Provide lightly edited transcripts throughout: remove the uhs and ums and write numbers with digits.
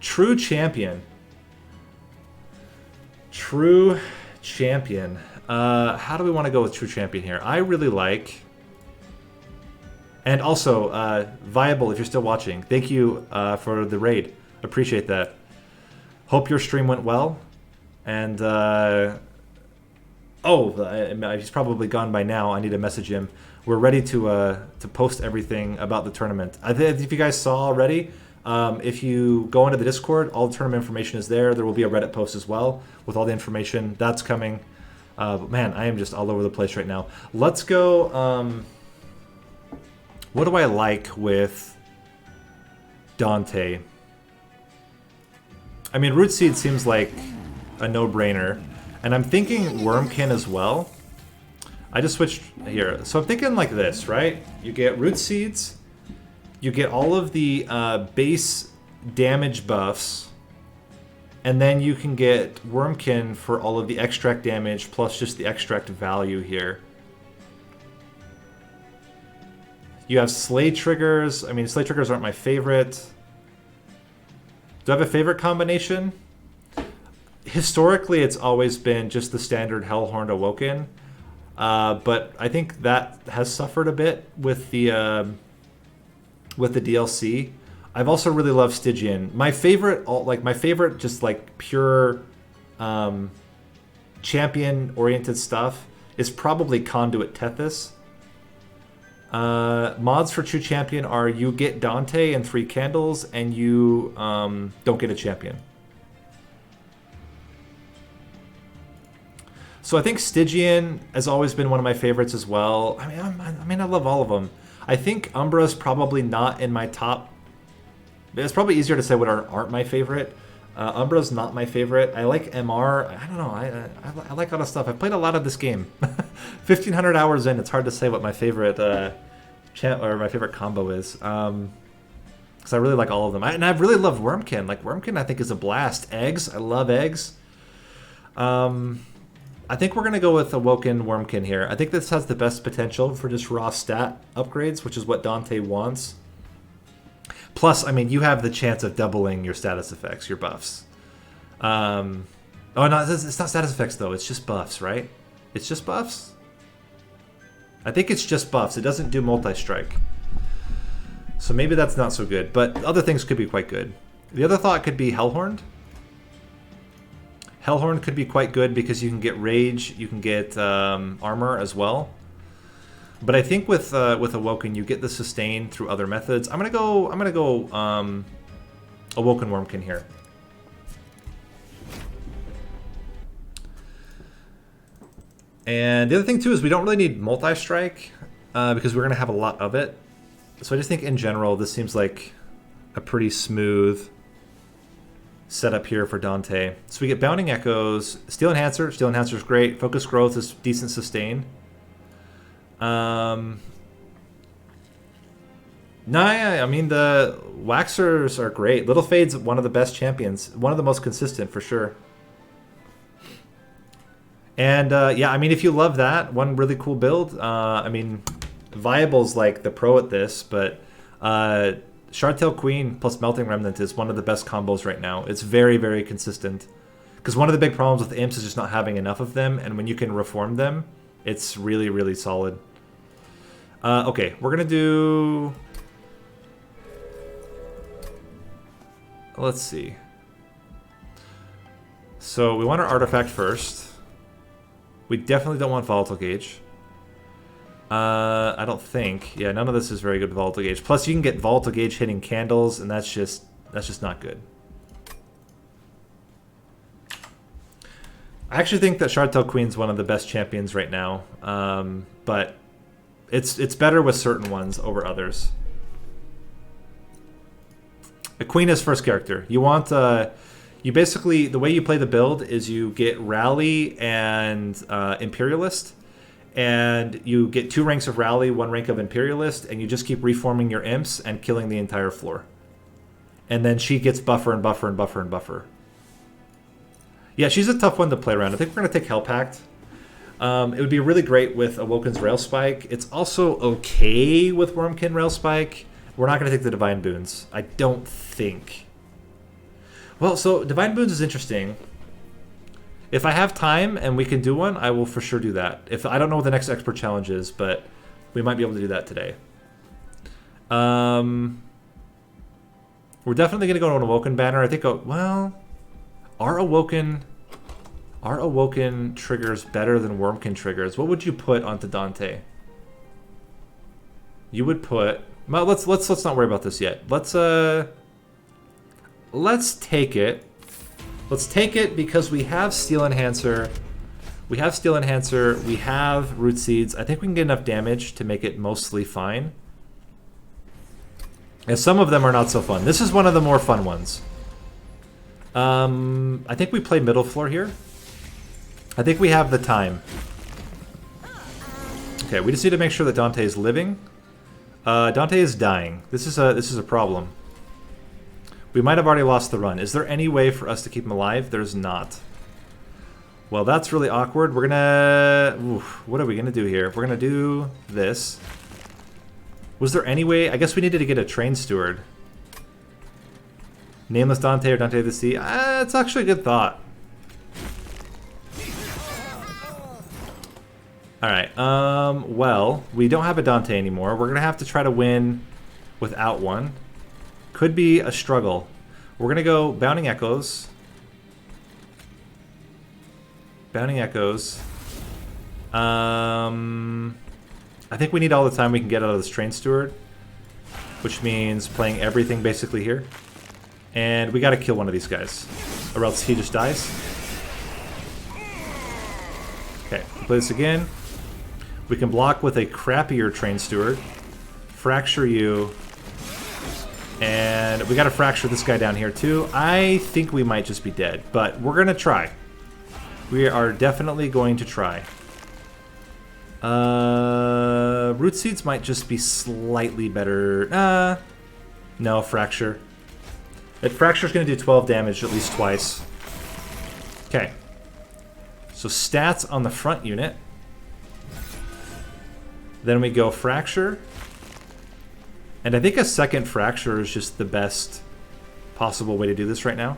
True champion. True champion. How do we want to go with true champion here? I really like... And also, Viable, if you're still watching, thank you for the raid. Appreciate that. Hope your stream went well. And, he's probably gone by now. I need to message him. We're ready to post everything about the tournament. If you guys saw already, if you go into the Discord, all the tournament information is there. There will be a Reddit post as well with all the information. That's coming. Man, I am just all over the place right now. Let's go... what do I like with Dante? I mean, Root Seed seems like a no-brainer. And I'm thinking Wurmkin as well. I just switched here. So I'm thinking like this, right? You get Root Seeds. You get all of the base damage buffs. And then you can get Wurmkin for all of the extract damage plus just the extract value here. You have Slay Triggers. I mean, Slay Triggers aren't my favorite. Do I have a favorite combination? Historically, it's always been just the standard Hellhorned Awoken. But I think that has suffered a bit with the DLC. I've also really loved Stygian. My favorite, just like pure champion-oriented stuff is probably Conduit Tethys. Mods for True Champion are you get Dante and 3 candles, and you don't get a champion. So I think Stygian has always been one of my favorites as well. I mean, I love all of them. I think Umbra's probably not in my top. It's probably easier to say what aren't my favorite. Umbra's not my favorite. I like MR. I don't know. I like a lot of stuff. I've played a lot of this game. 1,500 hours in. It's hard to say what my favorite my favorite combo is. Because I really like all of them. And I really love Wurmkin. Like Wurmkin, I think is a blast. Eggs. I love eggs. I think we're gonna go with Awoken Wurmkin here. I think this has the best potential for just raw stat upgrades, which is what Dante wants. Plus, I mean, you have the chance of doubling your status effects, your buffs. Oh, no, it's not status effects, though. It's just buffs, right? It's just buffs? I think it's just buffs. It doesn't do multi-strike. So maybe that's not so good. But other things could be quite good. The other thought could be Hellhorned. Hellhorned could be quite good because you can get Rage, you can get Armor as well. But I think with Awoken, you get the sustain through other methods. I'm gonna go Awoken Wurmkin here. And the other thing too is we don't really need multi-strike because we're gonna have a lot of it. So I just think in general this seems like a pretty smooth setup here for Dante. So we get Bounding Echoes, Steel Enhancer. Steel Enhancer is great. Focus Growth is decent sustain. No, yeah, I mean the Waxers are great. Little Fade's one of the best champions, one of the most consistent for sure. And yeah, I mean if you love that, one really cool build. I mean, Viable's like the pro at this, but Shardtail Queen plus Melting Remnant is one of the best combos right now. It's very, very consistent. Because one of the big problems with imps is just not having enough of them, and when you can reform them, it's really, really solid. Okay, we're going to do... Let's see. So we want our artifact first. We definitely don't want Volatile Gauge. I don't think. Yeah, none of this is very good with Volatile Gauge. Plus, you can get Volatile Gauge hitting candles, and that's just not good. I actually think that Shardtail Queen's one of the best champions right now, but it's better with certain ones over others. A Queen is first character. You want you basically, the way you play the build is you get Rally and Imperialist, and you get 2 ranks of Rally, 1 rank of Imperialist, and you just keep reforming your imps and killing the entire floor. And then she gets buffer and buffer and buffer and buffer. Yeah, she's a tough one to play around. I think we're going to take Hell Pact. It would be really great with Awoken's Rail Spike. It's also okay with Wurmkin Rail Spike. We're not going to take the Divine Boons. I don't think. Well, so Divine Boons is interesting. If I have time and we can do one, I will for sure do that. If I don't know what the next expert challenge is, but we might be able to do that today. We're definitely gonna go to an Awoken banner. I think. Well, are Awoken triggers better than Wurmkin triggers? What would you put onto Dante? You would put. Well, let's not worry about this yet. Let's take it. Let's take it because we have Steel Enhancer. We have Steel Enhancer. We have Root Seeds. I think we can get enough damage to make it mostly fine. And some of them are not so fun. This is one of the more fun ones. I think we play middle floor here. I think we have the time. Okay, we just need to make sure that Dante is living. Dante is dying. This is a problem. We might have already lost the run. Is there any way for us to keep him alive? There's not. Well, that's really awkward. We're gonna... Oof, what are we gonna do here? We're gonna do this. Was there any way? I guess we needed to get a train steward. Nameless Dante or Dante of the Sea? It's actually a good thought. Alright, well, we don't have a Dante anymore. We're gonna have to try to win without one. Could be a struggle. We're gonna go Bounding Echoes. Bounding Echoes. I think we need all the time we can get out of this Train Steward, which means playing everything basically here. And we gotta kill one of these guys, or else he just dies. Okay, play this again. We can block with a crappier Train Steward. Fracture you. And we gotta fracture this guy down here too. I think we might just be dead, but we're gonna try. We are definitely going to try. Root Seeds might just be slightly better. No, Fracture. That Fracture's gonna do 12 damage at least twice. Okay. So stats on the front unit. Then we go Fracture. And I think a second Fracture is just the best possible way to do this right now.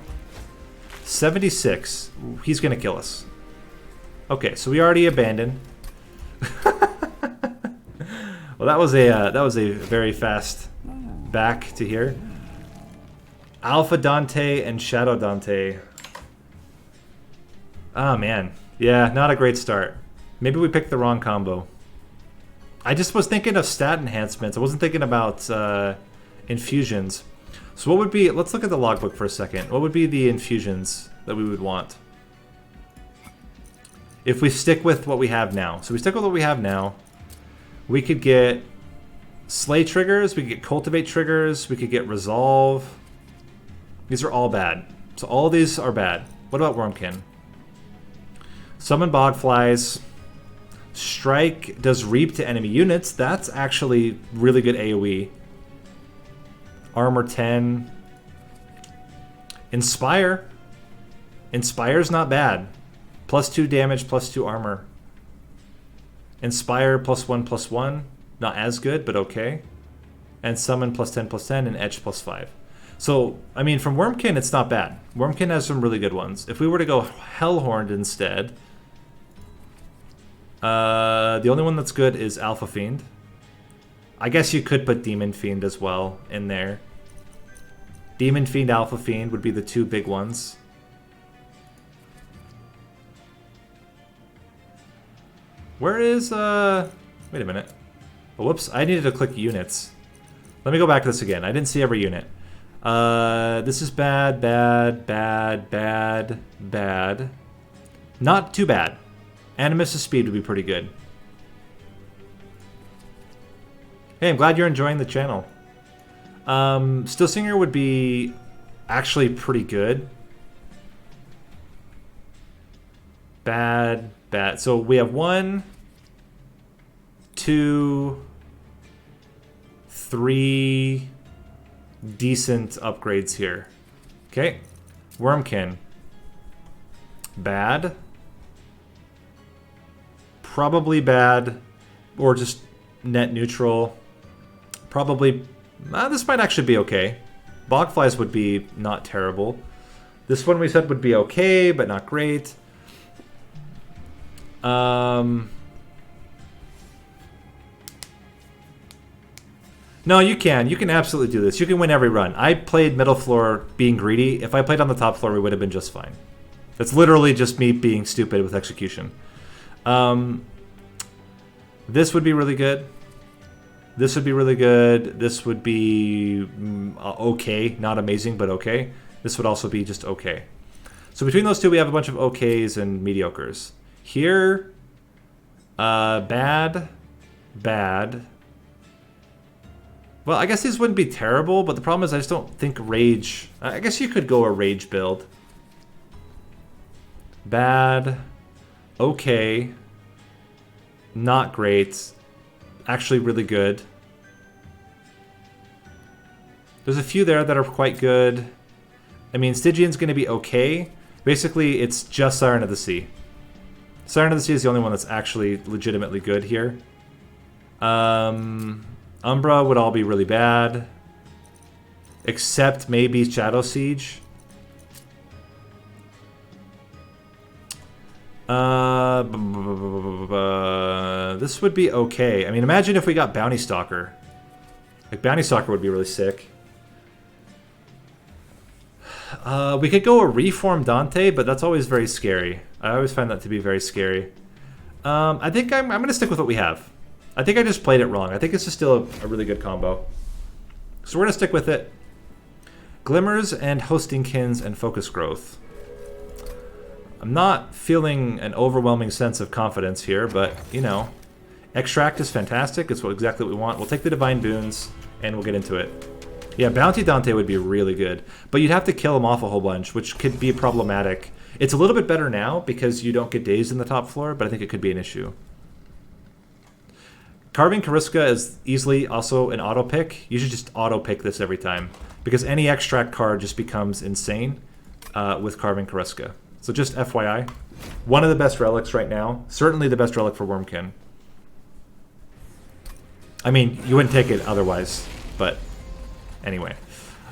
76. He's gonna kill us. Okay, so we already abandoned. Well, that was a very fast back to here. Alpha Dante and Shadow Dante. Oh man, yeah, not a great start. Maybe we picked the wrong combo. I just was thinking of stat enhancements. I wasn't thinking about infusions. So what would be, let's look at the logbook for a second. What would be the infusions that we would want? If we stick with what we have now. So we stick with what we have now. We could get Slay triggers, we could get Cultivate triggers, we could get Resolve. These are all bad. So all these are bad. What about Wurmkin? Summon Bogflies. Strike does Reap to enemy units. That's actually really good AoE. Armor 10. Inspire. Inspire's not bad. +2 damage, +2 armor. Inspire +1/+1. Not as good, but okay. And Summon +10/+10 and Etch +5. So, I mean, from Wurmkin, it's not bad. Wurmkin has some really good ones. If we were to go Hellhorned instead, the only one that's good is Alpha Fiend. I guess you could put Demon Fiend as well in there. Demon Fiend, Alpha Fiend would be the two big ones. Where is, wait a minute. Oh, whoops, I needed to click units. Let me go back to this again. I didn't see every unit. This is bad, bad, bad, bad, bad. Not too bad. Animus' speed would be pretty good. Hey, I'm glad you're enjoying the channel. Still Singer would be actually pretty good. Bad, bad. So we have 1, 2, 3 decent upgrades here. Okay. Wurmkin. Bad. Probably bad. Or just net neutral. Probably... this might actually be okay. Bogflies would be not terrible. This one we said would be okay, but not great. No, you can. You can absolutely do this. You can win every run. I played middle floor being greedy. If I played on the top floor, we would have been just fine. That's literally just me being stupid with execution. This would be really good. This would be really good. This would be okay. Not amazing, but okay. This would also be just okay. So between those two, we have a bunch of okays and mediocres. Here, bad, bad. Well, I guess these wouldn't be terrible, but the problem is I just don't think rage... I guess you could go a rage build. Bad, okay, not great, actually really good. There's a few there that are quite good. I mean, Stygian's going to be okay. Basically, it's just Siren of the Sea. Siren of the Sea is the only one that's actually legitimately good here. Umbra would all be really bad. Except maybe Shadow Siege. This would be okay. I mean, imagine if we got Bounty Stalker. Like, Bounty Stalker would be really sick. We could go a Reform Dante, but that's always very scary. I always find that to be very scary. I think I'm going to stick with what we have. I think I just played it wrong. I think this is still a really good combo. So we're going to stick with it. Glimmers and Hostingkins and Focus Growth. I'm not feeling an overwhelming sense of confidence here, but, you know, Extract is fantastic. It's exactly what we want. We'll take the Divine Boons, and we'll get into it. Yeah, Bounty Dante would be really good, but you'd have to kill him off a whole bunch, which could be problematic. It's a little bit better now because you don't get dazed in the top floor, but I think it could be an issue. Carving Kariska is easily also an auto pick. You should just auto pick this every time because any Extract card just becomes insane with Carving Kariska. So just FYI, one of the best relics right now. Certainly the best relic for Wurmkin. I mean, you wouldn't take it otherwise, but anyway.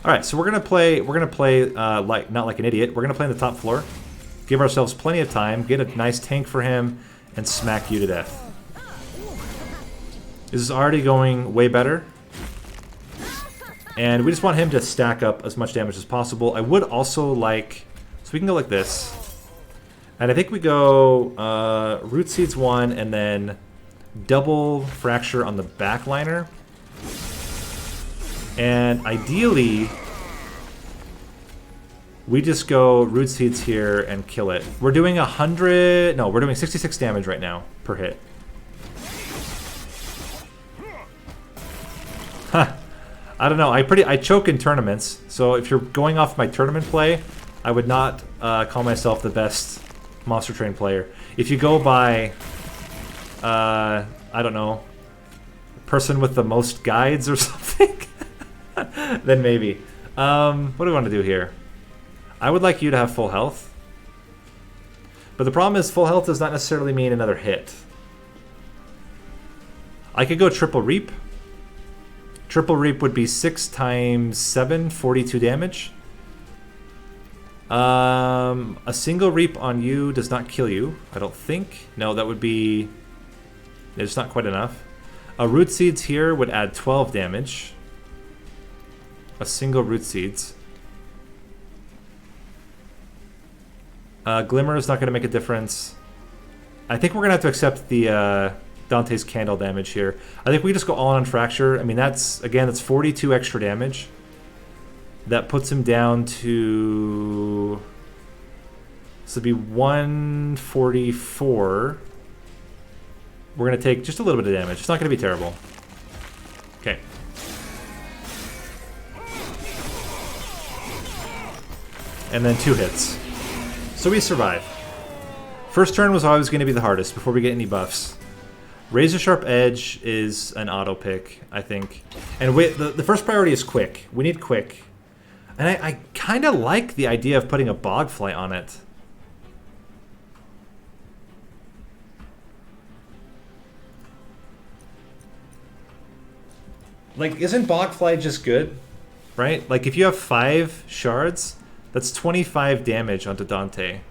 All right, so we're gonna play like not like an idiot. We're gonna play on the top floor. Give ourselves plenty of time. Get a nice tank for him, and smack you to death. This is already going way better. And we just want him to stack up as much damage as possible. I would also like... So we can go like this. And I think we go Root Seeds 1 and then double Fracture on the backliner. And ideally, we just go Root Seeds here and kill it. We're doing 100... No, we're doing 66 damage right now per hit. I don't know. I choke in tournaments, so if you're going off my tournament play, I would not call myself the best Monster Train player. If you go by, I don't know, person with the most guides or something, then maybe. What do we want to do here? I would like you to have full health, but the problem is full health does not necessarily mean another hit. I could go triple reap. Triple Reap would be 6 times 7, 42 damage. A single Reap on you does not kill you, I don't think. No, that would be... It's not quite enough. A Root Seeds here would add 12 damage. A single Root Seeds. Glimmer is not going to make a difference. I think we're going to have to accept the... Dante's Candle damage here. I think we just go all in on Fracture. I mean, that's 42 extra damage. That puts him down to... This would be 144. We're going to take just a little bit of damage. It's not going to be terrible. Okay. And then 2 hits. So we survive. First turn was always going to be the hardest before we get any buffs. Razor Sharp Edge is an auto pick, I think. And the first priority is quick. We need quick. And I kind of like the idea of putting a Bogfly on it. Like, isn't Bogfly just good? Right? Like, if you have 5 shards, That's 25 damage onto Dante.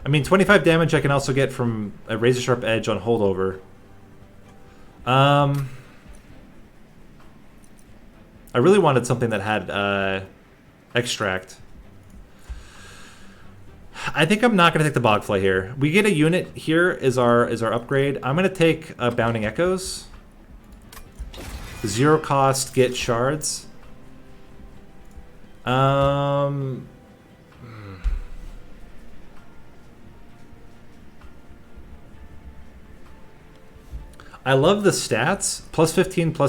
I mean, 25 damage I can also get from a Razor Sharp Edge on holdover. I really wanted something that had extract. I think I'm not going to take the Bogfly here. We get a unit here is our upgrade. I'm going to take Bounding Echoes. 0 cost, get shards. I love the stats. Plus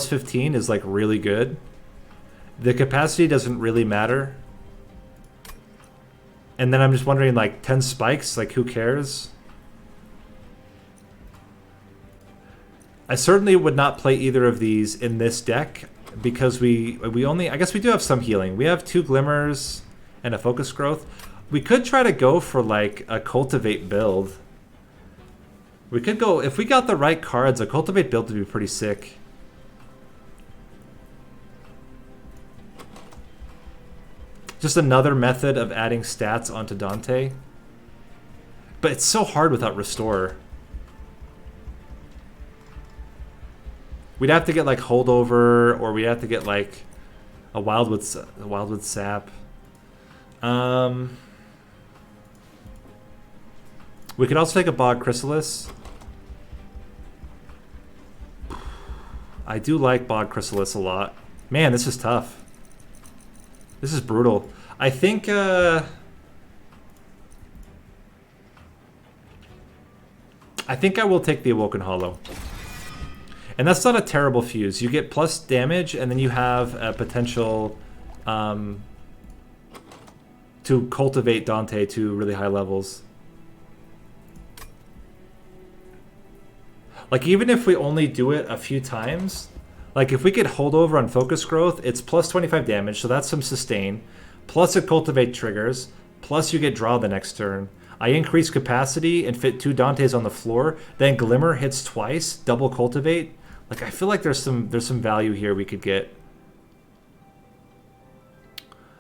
15 is like really good. The capacity doesn't really matter. And then I'm just wondering, like, 10 spikes, like, who cares? I certainly would not play either of these in this deck because we only, I guess we do have some healing. We have 2 glimmers and a focus growth. We could try to go for like a cultivate build. We could go, if we got the right cards, a cultivate build would be pretty sick. Just another method of adding stats onto Dante. But it's so hard without Restore. We'd have to get like holdover, or we'd have to get like a Wildwood Sap. We could also take a Bog Chrysalis. I do like Bog Chrysalis a lot. Man, this is tough. This is brutal. I think I will take the Awoken Hollow. And that's not a terrible fuse. You get plus damage, and then you have a potential to cultivate Dante to really high levels. Like, even if we only do it a few times, like if we could hold over on focus growth, it's plus 25 damage, so that's some sustain. Plus it cultivate triggers, plus you get draw the next turn. I increase capacity and fit 2 Dantes on the floor, then Glimmer hits twice, double cultivate. Like, I feel like there's some value here we could get.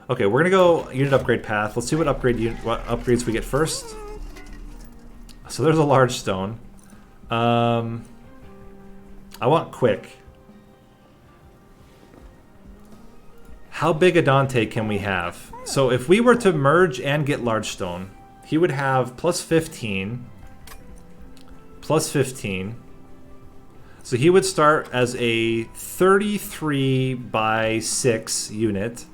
Okay, we're gonna go unit upgrade path. Let's see what upgrades we get first. So there's a large stone. I want quick. How big a Dante can we have? So if we were to merge and get large stone, he would have plus 15, plus 15. So he would start as a 33 by 6 unit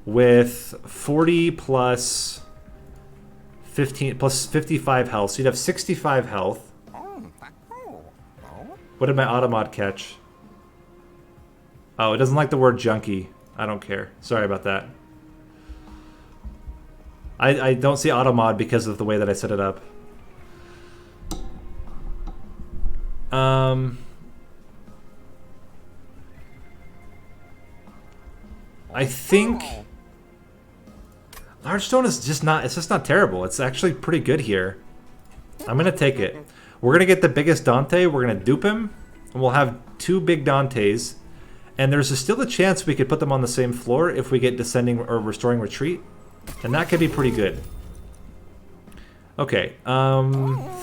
with 40 plus 15 plus 55 health. So you'd have 65 health. What did my Automod catch? Oh, it doesn't like the word junkie. I don't care. Sorry about that. I don't see Automod because of the way that I set it up. I think large stone is just not, it's just not terrible. It's actually pretty good here. I'm gonna take it. We're gonna get the biggest Dante, we're gonna dupe him, and we'll have 2 big Dantes. And there's still a chance we could put them on the same floor if we get descending or restoring retreat. And that could be pretty good. Okay,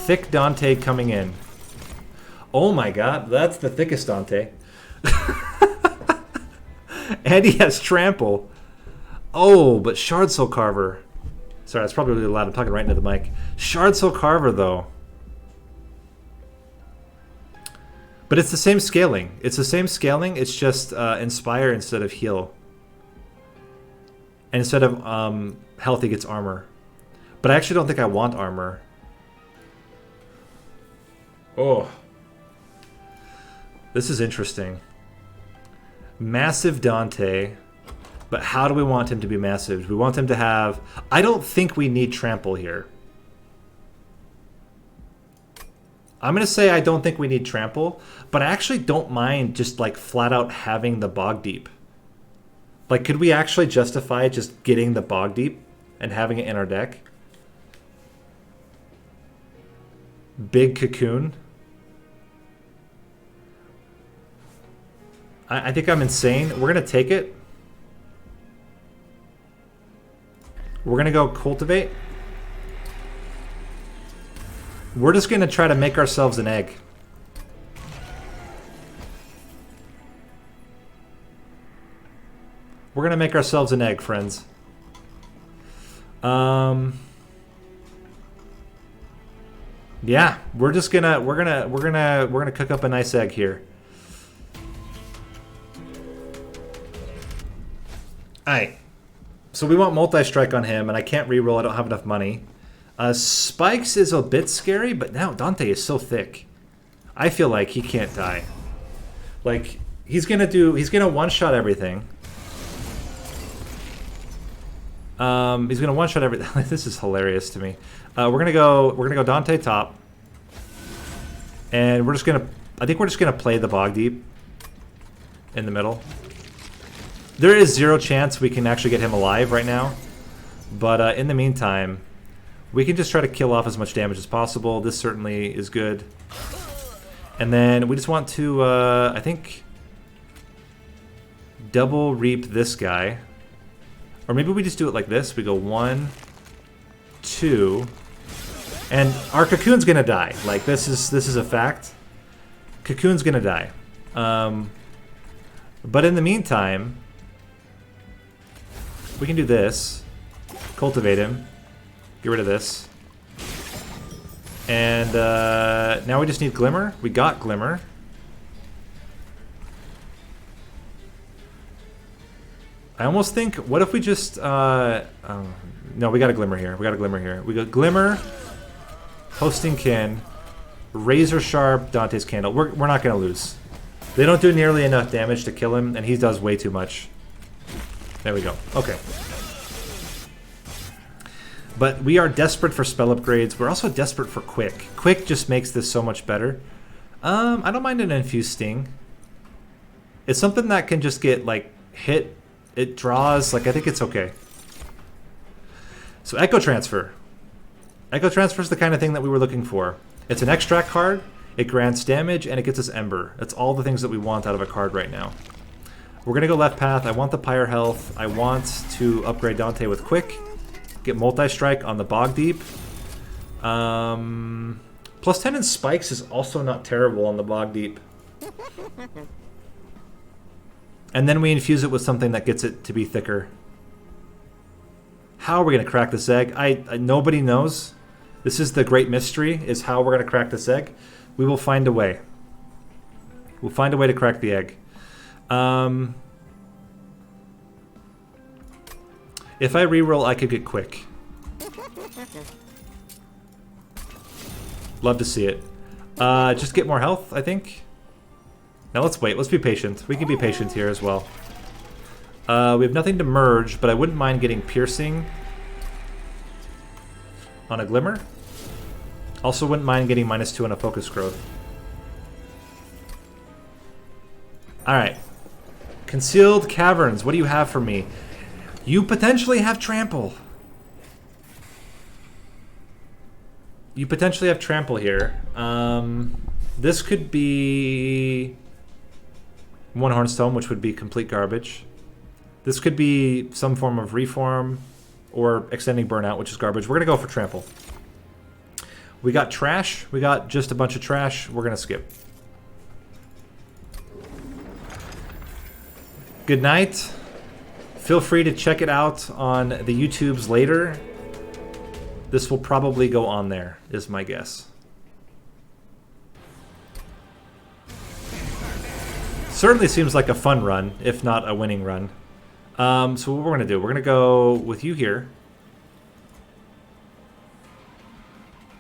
thick Dante coming in. Oh my god, that's the thickest Dante. And he has trample. Oh, but Shard Soul Carver. Sorry, that's probably really loud. I'm talking right into the mic. Shard Soul Carver, though. But it's the same scaling. It's the same scaling. It's just Inspire instead of Heal. And instead of health, he gets armor. But I actually don't think I want armor. Oh. This is interesting. Massive Dante. But how do we want him to be massive? We want him to have... I don't think we need Trample here. I'm going to say I don't think we need Trample, but I actually don't mind just like flat out having the Bog Deep. Like, could we actually justify just getting the Bog Deep and having it in our deck? big cocoon. I think I'm insane. We're going to take it. We're going to go cultivate. We're just going to try to make ourselves an egg. We're going to make ourselves an egg, friends. Yeah, we're gonna cook up a nice egg here. Alright. So we want multi-strike on him, and I can't reroll, I don't have enough money. Spikes is a bit scary, but now Dante is so thick. I feel like he can't die. Like, he's gonna one-shot everything. He's gonna one-shot everything. This is hilarious to me. We're gonna go Dante top. And I think we're just gonna play the Bog Deep in the middle. There is 0 chance we can actually get him alive right now. But in the meantime, we can just try to kill off as much damage as possible. This certainly is good. And then we just want to, I think, double reap this guy. Or maybe we just do it like this. We go 1, 2, and our cocoon's gonna die. Like, this is a fact. Cocoon's gonna die. But in the meantime, we can do this. Cultivate him. Get rid of this. And now we just need Glimmer. We got Glimmer. I almost think, what if we just, no, we got a Glimmer here. We got a Glimmer here. We got Glimmer, Hosting Kin, Razor Sharp, Dante's Candle. We're not going to lose. They don't do nearly enough damage to kill him, and he does way too much. There we go. Okay. But we are desperate for spell upgrades. We're also desperate for Quick. Quick just makes this so much better. I don't mind an Infused Sting. It's something that can just get, like, hit. It draws. Like, I think it's okay. So Echo Transfer. Echo Transfer is the kind of thing that we were looking for. It's an extract card. It grants damage, and it gets us Ember. That's all the things that we want out of a card right now. We're going to go left path. I want the Pyre health. I want to upgrade Dante with Quick. Get multi-strike on the Bog Deep. Plus 10 in Spikes is also not terrible on the Bog Deep. And then we infuse it with something that gets it to be thicker. How are we going to crack this egg? Nobody knows. This is the great mystery, is how we're going to crack this egg. We will find a way. We'll find a way to crack the egg. If I reroll, I could get Quick. Love to see it. Just get more health, I think. Now let's wait. Let's be patient. We can be patient here as well. We have nothing to merge, but I wouldn't mind getting Piercing on a Glimmer. Also wouldn't mind getting -2 on a Focus Growth. Alright. Concealed Caverns. What do you have for me? You potentially have Trample. You potentially have Trample here. This could be one Hornstone, which would be complete garbage. This could be some form of Reform or Extending Burnout, which is garbage. We're going to go for Trample. We got Trash. We got just a bunch of trash. We're going to skip. Good night. Feel free to check it out on the YouTubes later. This will probably go on there, is my guess. Certainly seems like a fun run, if not a winning run. So what we're going to do, we're going to go with you here.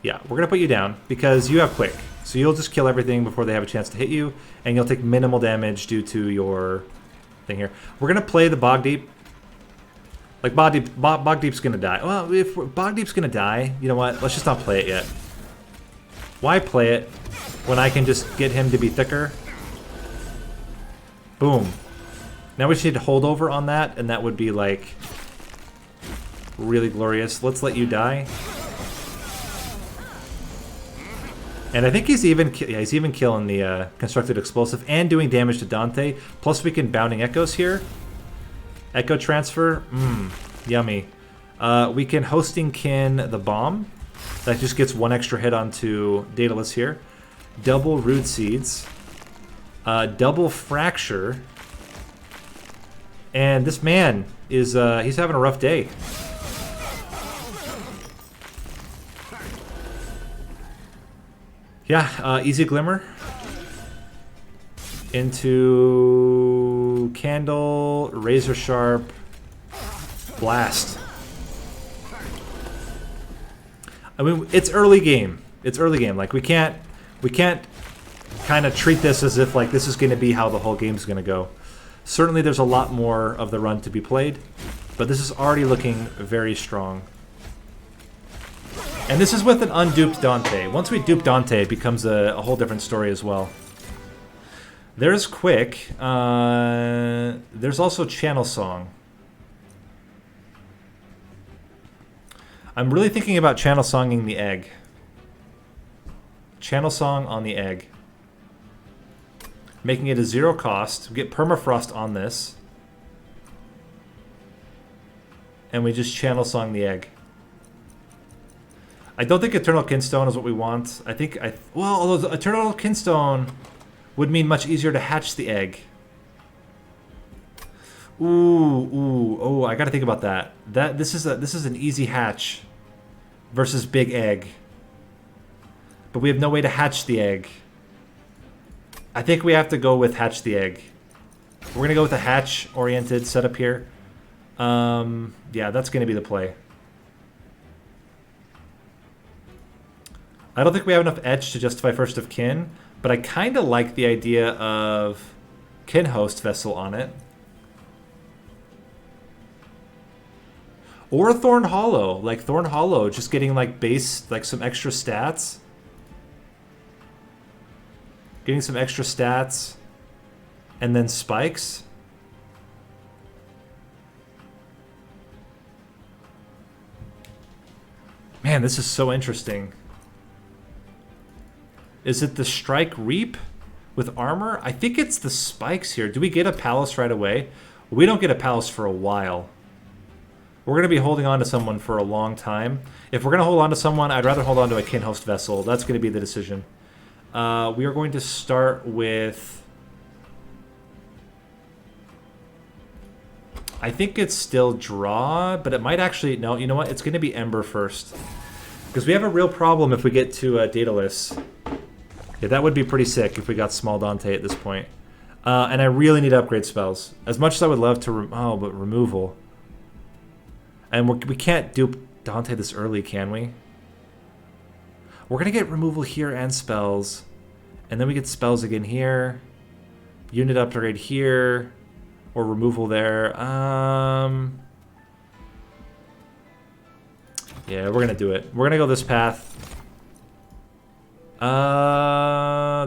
Yeah, we're going to put you down because you have Quick. So you'll just kill everything before they have a chance to hit you, and you'll take minimal damage due to your thing here. We're going to play the Bog Deep. Like, Bog Deep's going to die. Well, if Bog Deep's going to die, you know what? Let's just not play it yet. Why play it when I can just get him to be thicker? Boom. Now we just need to hold over on that, and that would be, like, really glorious. Let's let you die. And I think he's even killing the constructed explosive and doing damage to Dante. Plus we can Bounding Echoes here. Echo transfer, yummy. We can Hosting Kin the bomb. That just gets one extra hit onto Daedalus here. Double Root Seeds. Double Fracture. And this man is, he's having a rough day. Yeah, Easy Glimmer. Into Candle, Razor Sharp, Blast. I mean, it's early game. It's early game. Like we can't kind of treat this as if like this is going to be how the whole game's going to go. Certainly, there's a lot more of the run to be played, but this is already looking very strong. And this is with an unduped Dante. Once we dupe Dante, it becomes a whole different story as well. There's Quick. There's also Channel Song. I'm really thinking about Channel Songing the egg. Channel Song on the egg. Making it a 0 cost. We get Permafrost on this. And we just Channel Song the egg. I don't think Eternal Kinstone is what we want. Well, although Eternal Kinstone would mean much easier to hatch the egg. Oh, I gotta think about that. This is an easy hatch versus big egg. But we have no way to hatch the egg. I think we have to go with hatch the egg. We're gonna go with a hatch-oriented setup here. Yeah, that's gonna be the play. I don't think we have enough etch to justify First of Kin, but I kind of like the idea of Kin Host Vessel on it. Or Thorn Hollow. Like Thorn Hollow, just getting like base, like some extra stats. Getting some extra stats. And then spikes. Man, this is so interesting. Is it the Strike Reap with armor? I think it's the spikes here. Do we get a palace right away? We don't get a palace for a while. We're going to be holding on to someone for a long time. If we're going to hold on to someone, I'd rather hold on to a Kin Host Vessel. That's going to be the decision. We are going to start with... I think it's still draw, but it might actually... No, you know what? It's going to be Ember first. Because we have a real problem if we get to Daedalus. Yeah, that would be pretty sick if we got Small Dante at this point. And I really need to upgrade spells. As much as I would love to... but removal. And we can't dupe Dante this early, can we? We're going to get removal here and spells. And then we get spells again here. Unit upgrade here. Or removal there. Yeah, we're going to do it. We're going to go this path.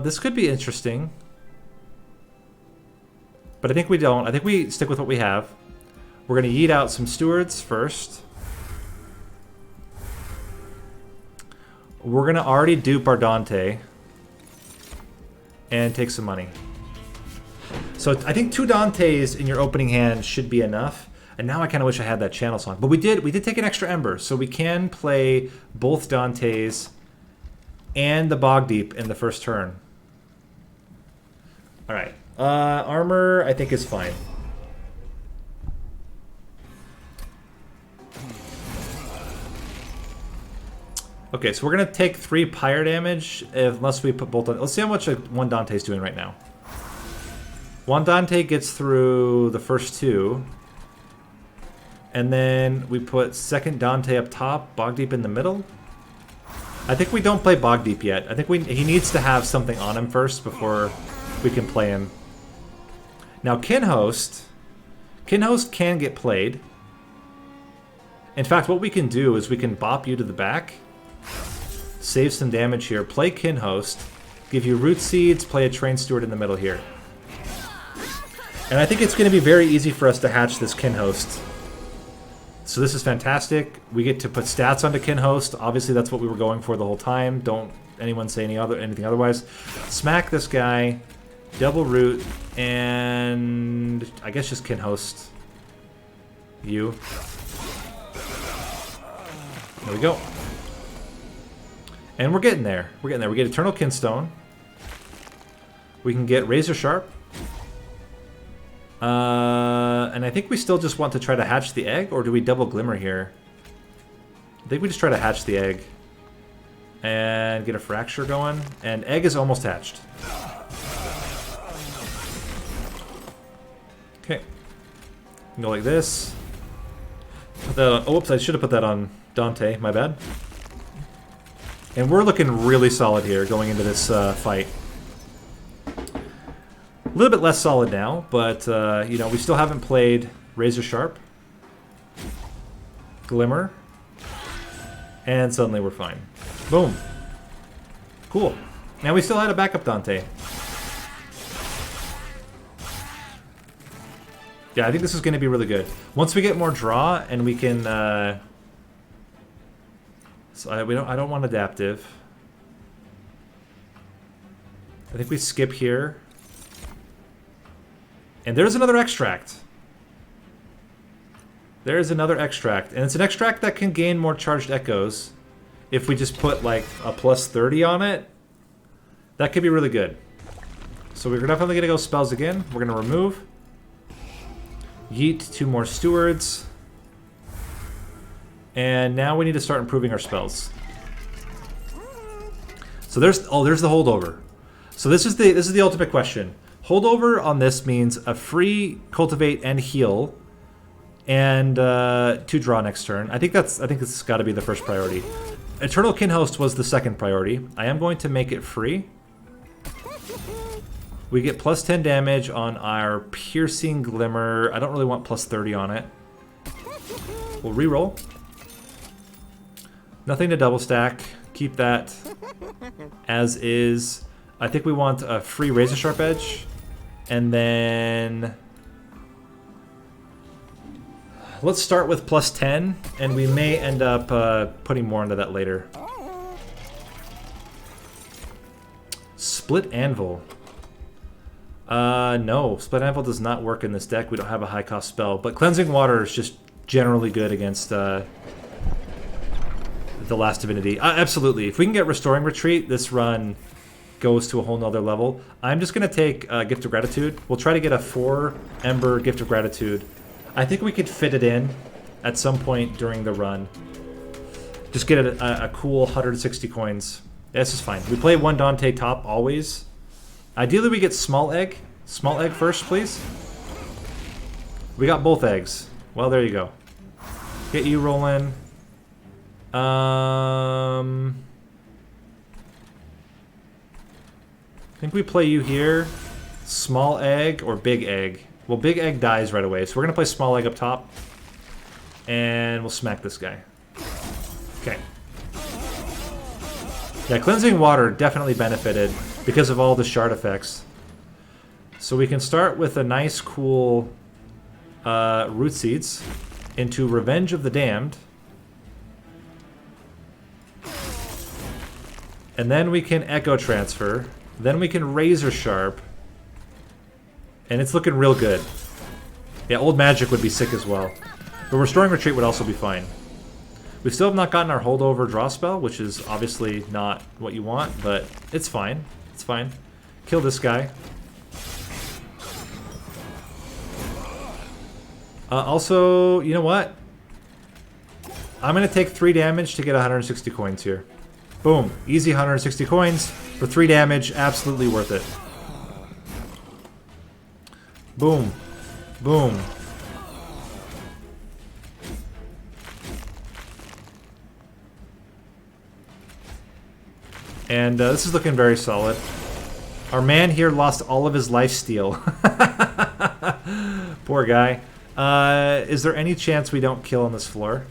This could be interesting. But I think we don't. I think we stick with what we have. We're going to yeet out some stewards first. We're going to already dupe our Dante. And take some money. So I think 2 Dantes in your opening hand should be enough. And now I kind of wish I had that Channel Song. But we did take an extra Ember. So we can play both Dantes and the Bog Deep in the first turn. Alright. Armor, I think, is fine. Okay, so we're going to take 3 pyre damage unless we put both on. Let's see how much one Dante's doing right now. One Dante gets through the first 2. And then we put second Dante up top, Bog Deep in the middle. I think we don't play Bog Deep yet. I think he needs to have something on him first before we can play him. Now Kin Host can get played. In fact, what we can do is we can bop you to the back. Save some damage here. Play Kin Host. Give you Root Seeds. Play a Train Steward in the middle here. And I think it's going to be very easy for us to hatch this Kin Host. So this is fantastic. We get to put stats onto Kin Host. Obviously, that's what we were going for the whole time. Don't anyone say anything otherwise. Smack this guy, double root, and I guess just can host you. There we go. And we're getting there. We're getting there. We get Eternal Kinstone. We can get Razor Sharp. And I think we still just want to try to hatch the egg, or do we double Glimmer here? I think we just try to hatch the egg. And get a Fracture going. And egg is almost hatched. Okay. Go like this. Put that on, oh, whoops, I should have put that on Dante. My bad. And we're looking really solid here going into this fight. A little bit less solid now, but, you know, we still haven't played Razor Sharp. Glimmer. And suddenly we're fine. Boom. Cool. Now we still had a backup Dante. Yeah, I think this is going to be really good. Once we get more draw and we can... so I don't want adaptive. I think we skip here. And there's another extract. There is another extract. And it's an extract that can gain more charged echoes. If we just put like a plus 30 on it, that could be really good. So we're definitely going to go spells again. We're going to remove. Yeet 2 more stewards. And now we need to start improving our spells. So there's the holdover. So this is the ultimate question. Holdover on this means a free cultivate and heal, and 2 draw next turn. I think this has got to be the first priority. Eternal Kinhost was the second priority. I am going to make it free. We get plus 10 damage on our Piercing Glimmer. I don't really want plus 30 on it. We'll reroll. Nothing to double stack. Keep that as is. I think we want a free Razor Sharp Edge. And then... let's start with plus 10, and we may end up putting more into that later. Split Anvil. No, Split Anvil does not work in this deck. We don't have a high-cost spell. But Cleansing Water is just generally good against the last Divinity. Absolutely. If we can get Restoring Retreat, this run goes to a whole nother level. I'm just going to take Gift of Gratitude. We'll try to get a 4 Ember Gift of Gratitude. I think we could fit it in at some point during the run. Just get a cool 160 coins. This is fine. We play 1 Dante top always. Ideally we get Small Egg. Small Egg first, please. We got both eggs. Well, there you go. Get you rolling. I think we play you here. Small Egg or Big Egg. Well, Big Egg dies right away, so we're going to play Small Egg up top. And we'll smack this guy. Okay. Yeah, Cleansing Water definitely benefited because of all the shard effects. So we can start with a nice, cool Root Seeds into Revenge of the Damned. And then we can Echo Transfer. Then we can Razor Sharp. And it's looking real good. Yeah, Old Magic would be sick as well. But Restoring Retreat would also be fine. We still have not gotten our Holdover Draw spell, which is obviously not what you want, but it's fine. It's fine. Kill this guy. Also, you know what? I'm going to take 3 damage to get 160 coins here. Boom. Easy 160 coins for 3 damage. Absolutely worth it. Boom. Boom. And this is looking very solid. Our man here lost all of his lifesteal. Poor guy. Is there any chance we don't kill on this floor?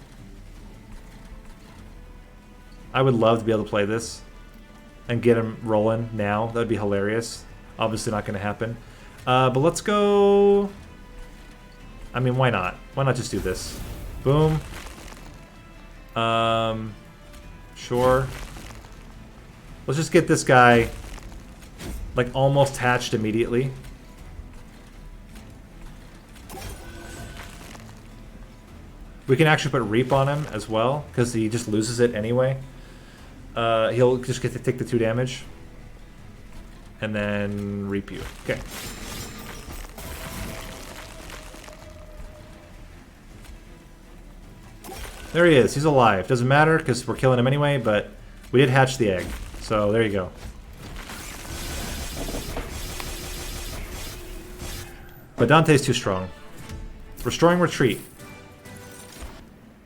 I would love to be able to play this and get him rolling now. That would be hilarious. Obviously not going to happen. But let's go... I mean, why not? Why not just do this? Boom. Sure. Let's just get this guy like almost hatched immediately. We can actually put Reap on him as well, because he just loses it anyway. He'll just get to take the 2 damage. And then Reap you. Okay. There he is. He's alive. Doesn't matter, because we're killing him anyway, but we did hatch the egg. So there you go. But Dante's too strong. Restoring Retreat.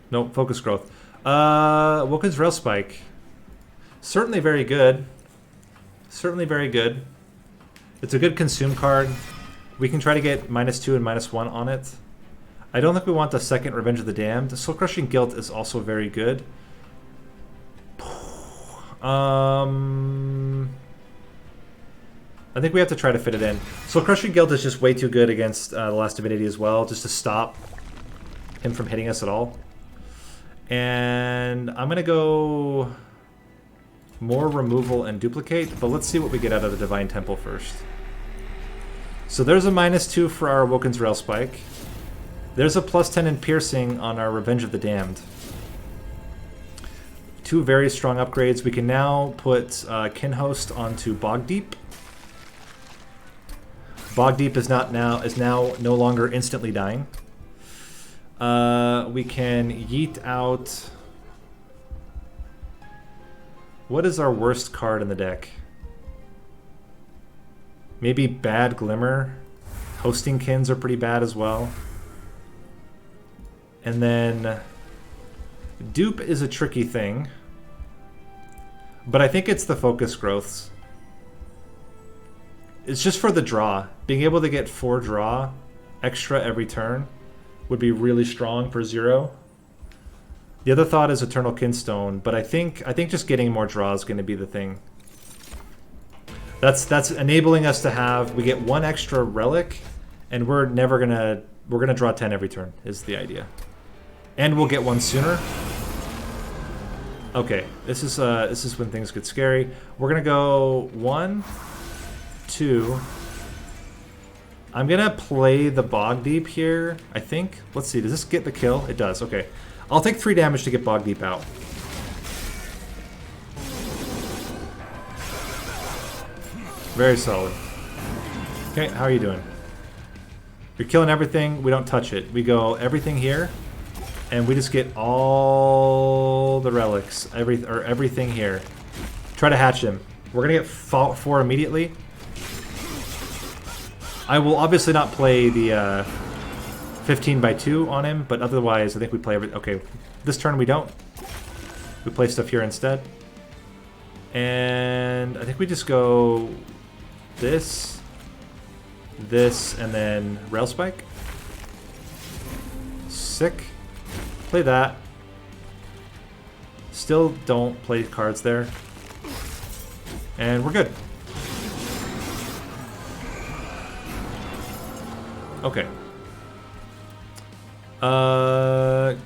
Nope, Focus Growth. Wurmkin's Rail Spike. Certainly very good. Certainly very good. It's a good consume card. We can try to get -2 and -1 on it. I don't think we want the second Revenge of the Damned. Soul Crushing Guilt is also very good. I think we have to try to fit it in. Soul Crushing Guilt is just way too good against the last Divinity as well, just to stop him from hitting us at all. And I'm going to go more removal and duplicate, but let's see what we get out of the Divine Temple first. So there's a -2 for our Awoken's Rail Spike. There's a +10 in piercing on our Revenge of the Damned. 2 very strong upgrades. We can now put Kinhost onto Bog Deep. Bog Deep is now no longer instantly dying. We can yeet out... What is our worst card in the deck? Maybe Bad Glimmer. Hosting Kins are pretty bad as well. And then Dupe is a tricky thing. But I think it's the Focus Growths. It's just for the draw. Being able to get 4 draw extra every turn would be really strong for 0. The other thought is Eternal Kinstone, but I think just getting more draw is going to be the thing. That's enabling us to have, we get 1 extra relic, and we're gonna draw 10 every turn is the idea, and we'll get 1 sooner. Okay, this is when things get scary. We're gonna go 1, 2. I'm gonna play the Bog Deep here, I think. Let's see, does this get the kill? It does, okay. I'll take 3 damage to get Bog Deep out. Very solid. Okay, how are you doing? You're killing everything, we don't touch it. We go everything here, and we just get all the relics, everything here. Try to hatch him. We're gonna get 4 immediately. I will obviously not play the 15/2 on him, but otherwise I think we play everything. Okay, this turn we don't. We play stuff here instead. And I think we just go this, and then Rail Spike. Sick. Play that. Still don't play cards there. And we're good. Okay.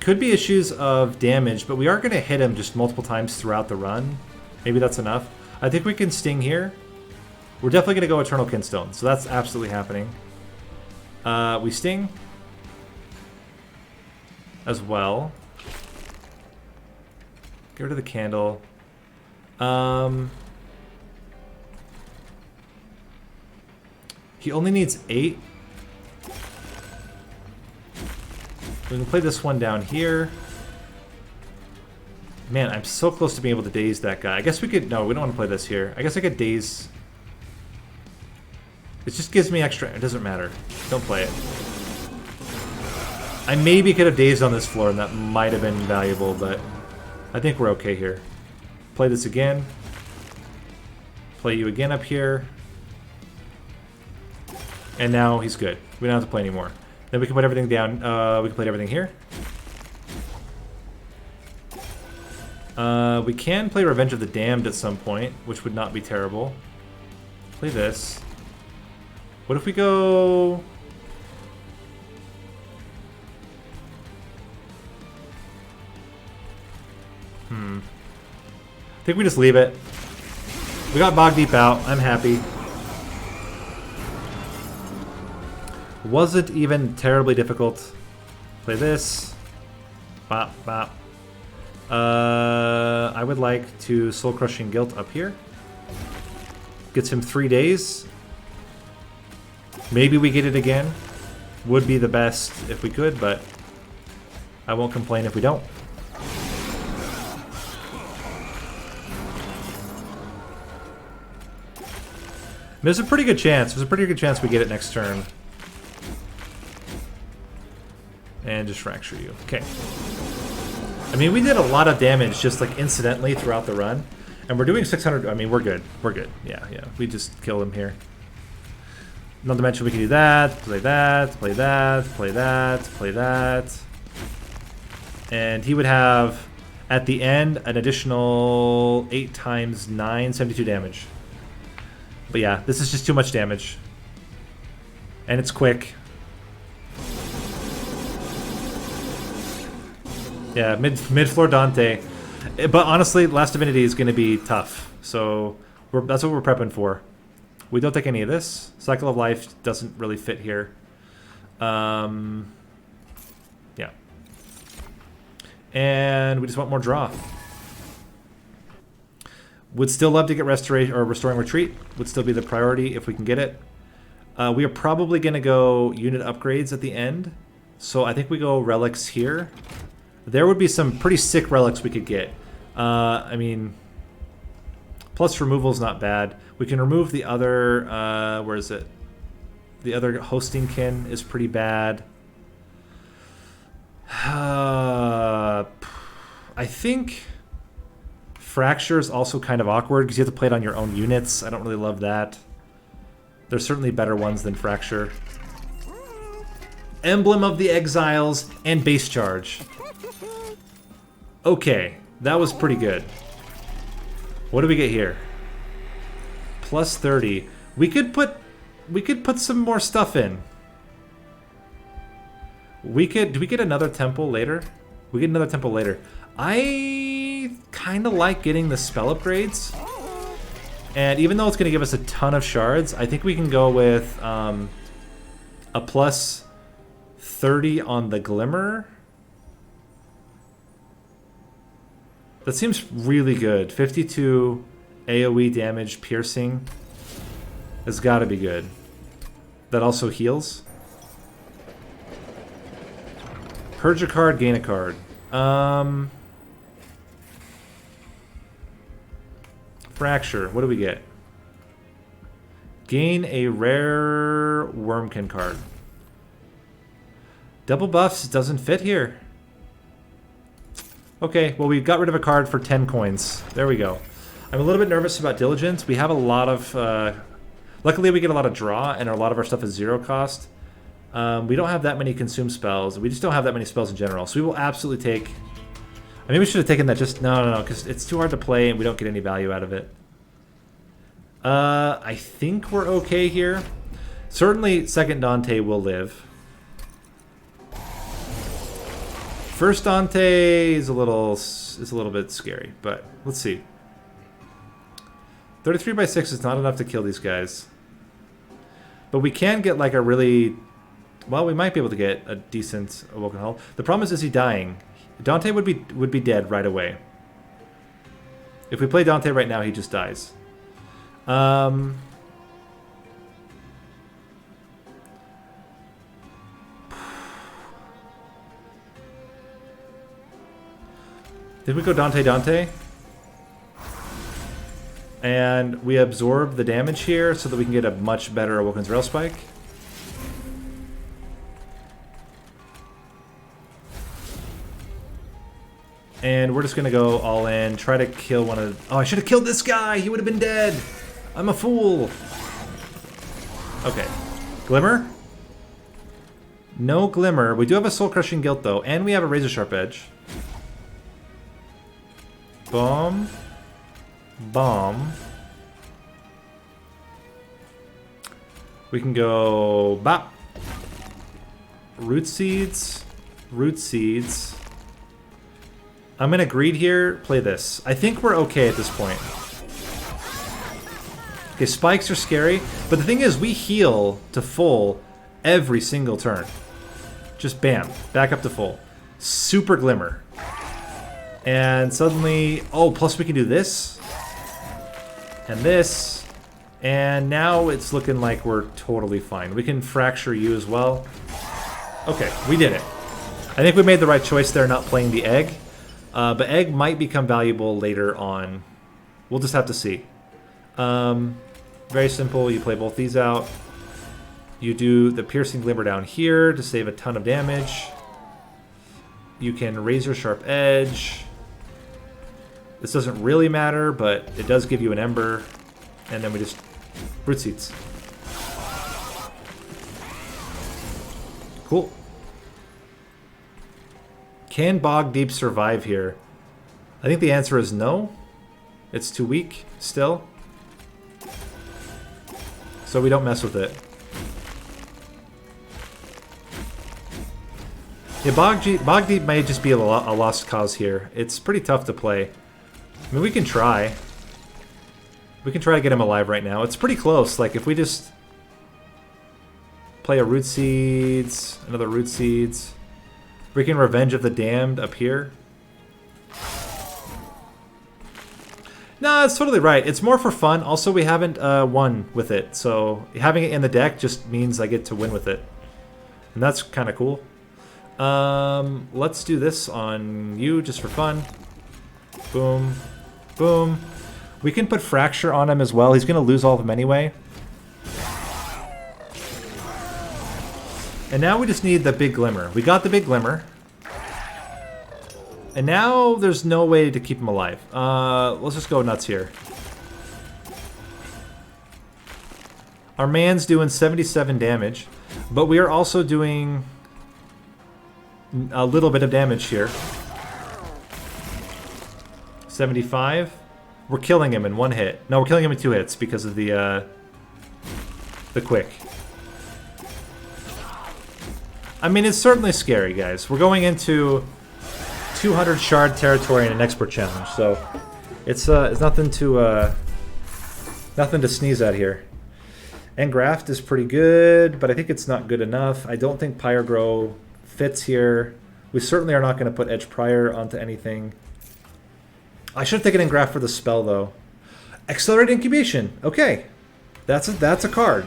Could be issues of damage, but we are going to hit him just multiple times throughout the run. Maybe that's enough. I think we can Sting here. We're definitely going to go Eternal Kinstone, so that's absolutely happening. We Sting as well. Get rid of the candle. He only needs 8. We can play this one down here. Man, I'm so close to being able to daze that guy. I guess we could... No, we don't want to play this here. I guess I could daze... It just gives me extra... It doesn't matter. Don't play it. I maybe could have dazed on this floor, and that might have been valuable, but I think we're okay here. Play this again. Play you again up here. And now he's good. We don't have to play anymore. Then we can put everything down. We can play everything here. We can play Revenge of the Damned at some point, which would not be terrible. Play this. What if we go... I think we just leave it. We got Bog Deep out. I'm happy. Wasn't even terribly difficult. Play this. Bop, bop. I would like to Soul Crushing Guilt up here. Gets him 3 days. Maybe we get it again. Would be the best if we could, but I won't complain if we don't. There's a pretty good chance. There's a pretty good chance we get it next turn. And just fracture you. Okay. I mean, we did a lot of damage just like incidentally throughout the run. And we're doing 600. I mean, we're good. We're good. Yeah, yeah. We just kill him here. Not to mention we can do that, play that, play that, play that, play that. And he would have, at the end, an additional 8 times 9, 72 damage. But yeah, this is just too much damage. And it's quick. Yeah, mid-floor Dante. But honestly, last Divinity is going to be tough. So that's what we're prepping for. We don't take any of this. Cycle of Life doesn't really fit here. Yeah. And we just want more draw. Would still love to get Restoration or Restoring Retreat. Would still be the priority if we can get it. We are probably going to go unit upgrades at the end. So I think we go Relics here. There would be some pretty sick relics we could get. I mean, plus removal is not bad. We can remove the other, where is it? The other hosting kin is pretty bad. I think Fracture is also kind of awkward because you have to play it on your own units. I don't really love that. There's certainly better ones than Fracture. Emblem of the Exiles and Base Charge. Okay, that was pretty good. What do we get here? Plus 30. We could put some more stuff in. Do we get another temple later? We get another temple later. I kind of like getting the spell upgrades. And even though it's going to give us a ton of shards, I think we can go with a plus 30 on the Glimmer. That seems really good. 52 AoE damage piercing has got to be good. That also heals. Purge a card, gain a card. Fracture. What do we get? Gain a rare Wurmkin card. Double buffs doesn't fit here. Okay, well, we got rid of a card for 10 coins. There we go. I'm a little bit nervous about Diligence. We have a lot of... luckily, we get a lot of draw, and a lot of our stuff is 0 cost. We don't have that many consume spells. We just don't have that many spells in general. So we will absolutely take... I mean, we should have taken that just... No, because it's too hard to play, and we don't get any value out of it. I think we're okay here. Certainly, second Dante will live. First Dante is a little bit scary, but let's see. 33 by 6 is not enough to kill these guys. But we can get like a really... Well, we might be able to get a decent Awoken Hull. The problem is he dying? Dante would be dead right away. If we play Dante right now, he just dies. Did we go Dante? And we absorb the damage here so that we can get a much better Awoken's Rail Spike. And we're just going to go all in, try to kill one of... Oh, I should have killed this guy! He would have been dead! I'm a fool! Okay. Glimmer? No Glimmer. We do have a Soul Crushing Guilt, though, and we have a Razor Sharp Edge. Bomb. Bomb. We can go... Bop. Root Seeds. Root Seeds. I'm going to greed here, play this. I think we're okay at this point. Okay, spikes are scary, but the thing is we heal to full every single turn. Just bam, back up to full. Super glimmer. And suddenly, oh, plus we can do this. And this. And now it's looking like we're totally fine. We can fracture you as well. Okay, we did it. I think we made the right choice there not playing the egg. But egg might become valuable later on. We'll just have to see. Very simple. You play both these out. You do the piercing glimmer down here to save a ton of damage. You can razor sharp edge. This doesn't really matter, but it does give you an ember. And then we just root seeds. Cool. Can Bog Deep survive here? I think the answer is no. It's too weak still. So we don't mess with it. Yeah, Bog Deep may just be a lost cause here. It's pretty tough to play. I mean, we can try. We can try to get him alive right now. It's pretty close. Like, if we just play a Root Seeds, another Root Seeds. Freaking Revenge of the Damned up here. No, it's totally right. It's more for fun. Also, we haven't won with it. So having it in the deck just means I get to win with it. And that's kind of cool. Let's do this on you just for fun. Boom. Boom. We can put Fracture on him as well. He's going to lose all of them anyway. And now we just need the Big Glimmer. We got the Big Glimmer. And now there's no way to keep him alive. Let's just go nuts here. Our man's doing 77 damage. But we are also doing a little bit of damage here. 75. We're killing him in one hit. No, we're killing him in 2 hits because of the quick. I mean, it's certainly scary, guys. We're going into 200 shard territory in an expert challenge, so it's nothing to sneeze at here. Engraft is pretty good, but I think it's not good enough. I don't think Pyrogrow fits here. We certainly are not going to put Edge Prior onto anything. I should have taken Engraft for the spell, though. Accelerated Incubation. Okay, that's a card.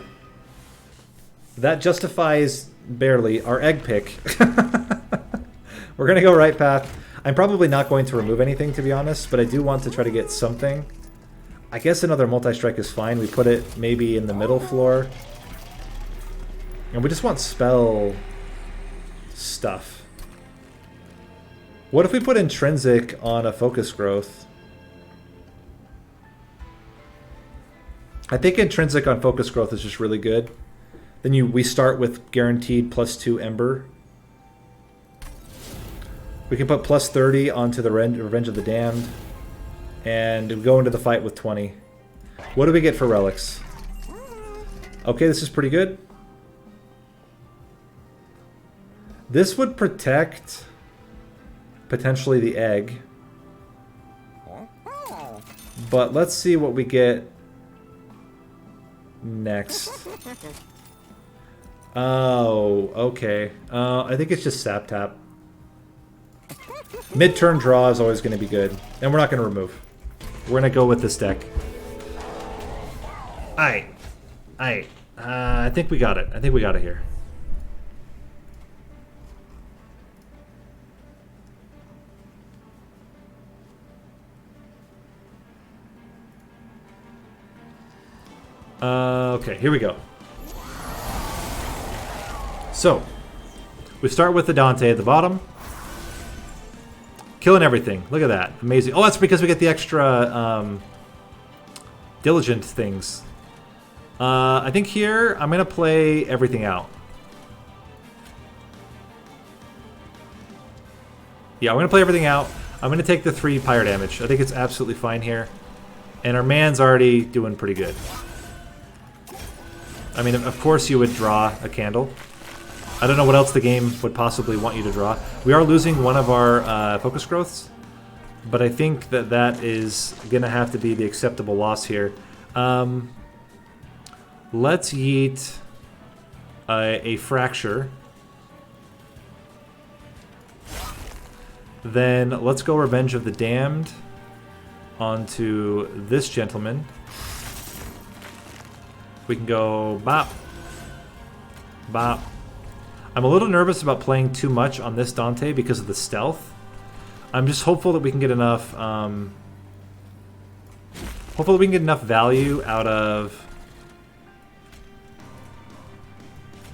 That justifies barely our egg pick. We're going to go right path. I'm probably not going to remove anything, to be honest, but I do want to try to get something. I guess another multi-strike is fine. We put it maybe in the middle floor. And we just want spell stuff. What if we put Intrinsic on a Focus Growth? I think Intrinsic on Focus Growth is just really good. Then we start with guaranteed +2 Ember. We can put +30 onto the Revenge of the Damned. And we go into the fight with 20. What do we get for relics? Okay, this is pretty good. This would protect potentially the egg. But let's see what we get next. Oh, okay. I think it's just Sap Tap. Mid-turn draw is always going to be good. And we're not going to remove. We're going to go with this deck. I think we got it. I think we got it here. Okay, here we go. So, we start with the Dante at the bottom. Killing everything. Look at that. Amazing. Oh, that's because we get the extra diligent things. I think here I'm going to play everything out. Yeah, I'm going to play everything out. I'm going to take the 3 pyre damage. I think it's absolutely fine here. And our man's already doing pretty good. I mean, of course you would draw a candle. I don't know what else the game would possibly want you to draw. We are losing one of our focus growths, but I think that is going to have to be the acceptable loss here. Let's yeet a fracture. Then let's go Revenge of the Damned onto this gentleman. We can go bop, bop. I'm a little nervous about playing too much on this Dante because of the stealth. I'm just hopeful that we can get enough. Hopefully we can get enough value out of.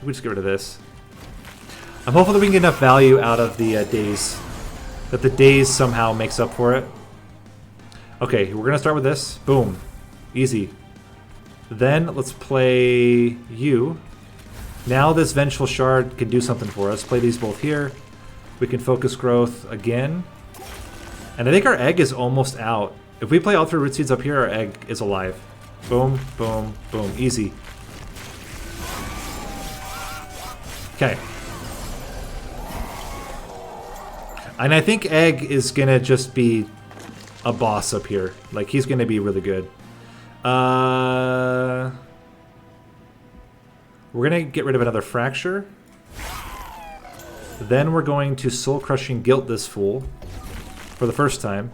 We just get rid of this. I'm hopeful that we can get enough value out of the daze. That the daze somehow makes up for it. Okay, we're gonna start with this. Boom, easy. Then let's play you. Now this Vengeful Shard can do something for us. Play these both here. We can focus growth again. And I think our egg is almost out. If we play all 3 root seeds up here, our egg is alive. Boom, boom, boom. Easy. Okay. And I think egg is gonna just be a boss up here. Like, he's gonna be really good. We're gonna get rid of another fracture. Then we're going to Soul Crushing Guilt this fool for the first time.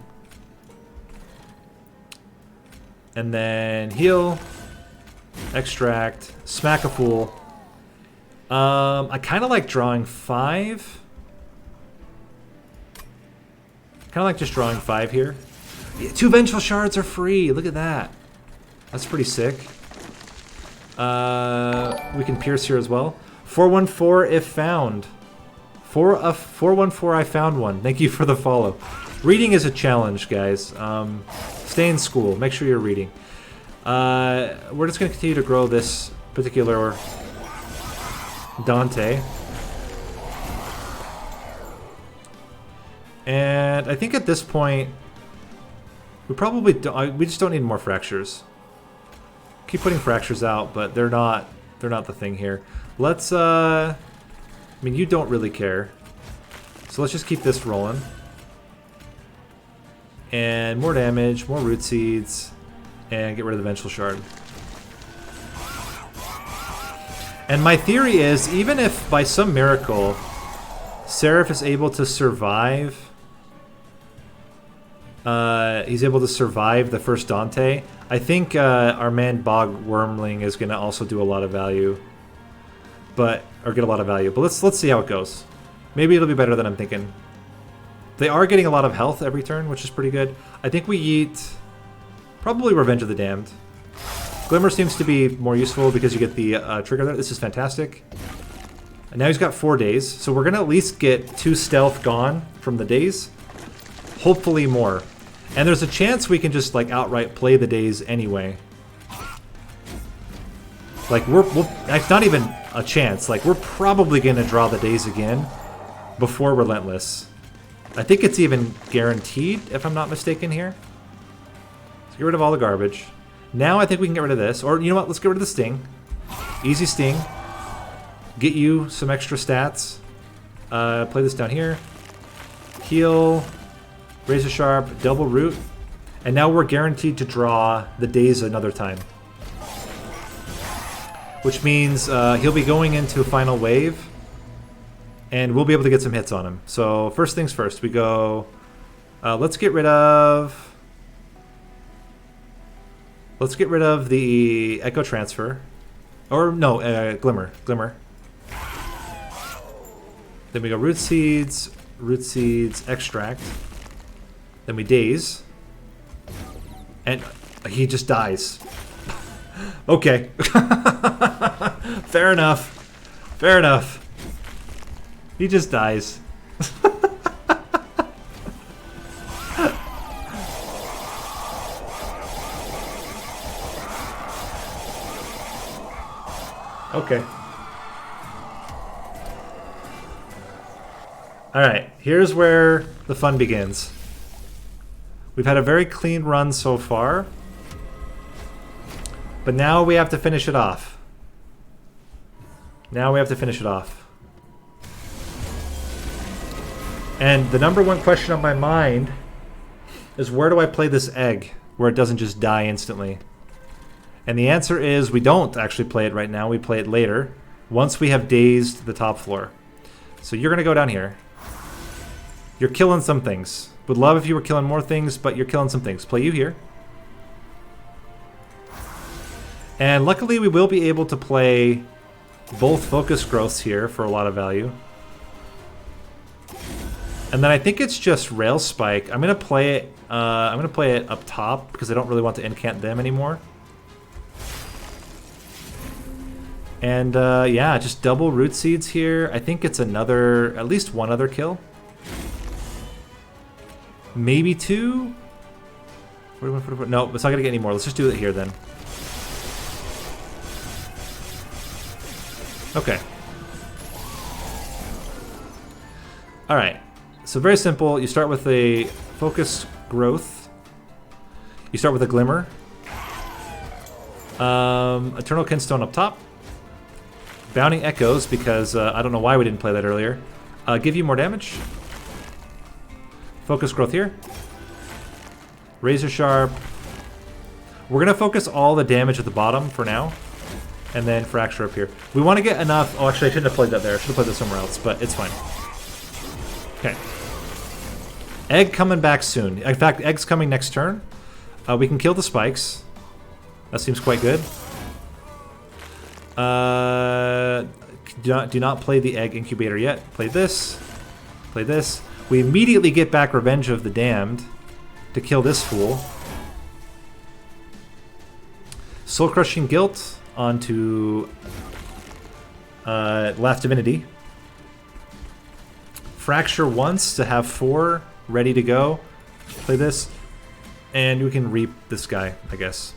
And then heal, extract, smack a fool. I kind of like drawing 5. Kind of like just drawing 5 here. 2 Vengeful Shards are free. Look at that. That's pretty sick. We can pierce here as well. 414 if found. 414 I found one. Thank you for the follow. Reading is a challenge, guys. Stay in school. Make sure you're reading. We're just going to continue to grow this particular Dante. And I think at this point, we probably don't, we just don't need more fractures. Keep putting fractures out, but they're not the thing here. Let's I mean, you don't really care. So let's just keep this rolling. And more damage, more root seeds, and get rid of the Vengeful Shard. And my theory is, even if by some miracle Seraph is able to survive, he's able to survive the first Dante, I think our man Bog Wurmling is going to also do a lot of value. Or get a lot of value. But let's see how it goes. Maybe it'll be better than I'm thinking. They are getting a lot of health every turn, which is pretty good. I think we eat probably Revenge of the Damned. Glimmer seems to be more useful because you get the trigger there. This is fantastic. And now he's got 4 days, so we're going to at least get 2 stealth gone from the days. Hopefully more. And there's a chance we can just like outright play the days anyway. Like it's not even a chance. Like, we're probably going to draw the days again before Relentless. I think it's even guaranteed, if I'm not mistaken here. Let's get rid of all the garbage. Now I think we can get rid of this. Or, you know what? Let's get rid of the Sting. Easy Sting. Get you some extra stats. Play this down here. Heal. Razor Sharp. Double Root. And now we're guaranteed to draw the days another time. Which means he'll be going into Final Wave. And we'll be able to get some hits on him. So first things first, we go... let's get rid of... Let's get rid of the Echo Transfer. Or no, Glimmer. Glimmer. Then we go Root Seeds, Extract. Then we Daze. And he just dies. Okay. Fair enough. Fair enough. He just dies. Okay. Alright, here's where the fun begins. We've had a very clean run so far. But now we have to finish it off. Now we have to finish it off. And the number one question on my mind is, where do I play this egg where it doesn't just die instantly? And the answer is we don't actually play it right now. We play it later, once we have dazed the top floor. So you're going to go down here. You're killing some things. Would love if you were killing more things, but you're killing some things. Play you here. And luckily we will be able to play both focus growths here for a lot of value. And then I think it's just Rail Spike. I'm gonna play it. Up top because I don't really want to incant them anymore. And yeah, just double Root Seeds here. I think it's at least one other kill. Maybe two. No, it's not gonna get any more. Let's just do it here then. Okay. All right. So very simple. You start with a focus growth. You start with a glimmer. Eternal Kinstone up top. Bounding Echoes, because I don't know why we didn't play that earlier. Give you more damage. Focus growth here. Razor Sharp. We're gonna focus all the damage at the bottom for now. And then Fracture up here. We want to get enough... Oh, actually, I shouldn't have played that there. I should have played that somewhere else, but it's fine. Okay. Egg coming back soon. In fact, Egg's coming next turn. We can kill the spikes. That seems quite good. Do not play the Egg Incubator yet. Play this. Play this. We immediately get back Revenge of the Damned to kill this fool. Soul Crushing Guilt onto Last Divinity. Fracture once to have 4 ready to go. Play this. And we can reap this guy, I guess.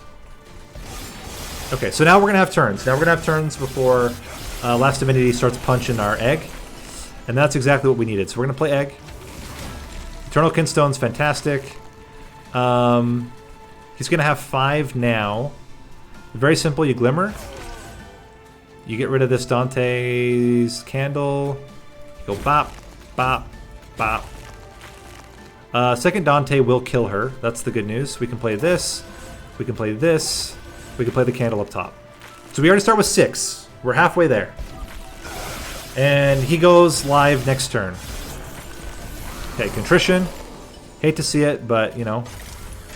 Okay, so now we're going to have turns. Now we're going to have turns before Last Divinity starts punching our Egg. And that's exactly what we needed. So we're going to play Egg. Eternal Kinstone's fantastic. He's going to have 5 now. Very simple, you Glimmer. You get rid of this Dante's Candle. You go bop, bop, bop. Second Dante will kill her. That's the good news. We can play this. We can play this. We can play the candle up top. So we already start with 6. We're halfway there. And he goes live next turn. Okay, Contrition. Hate to see it, but, you know,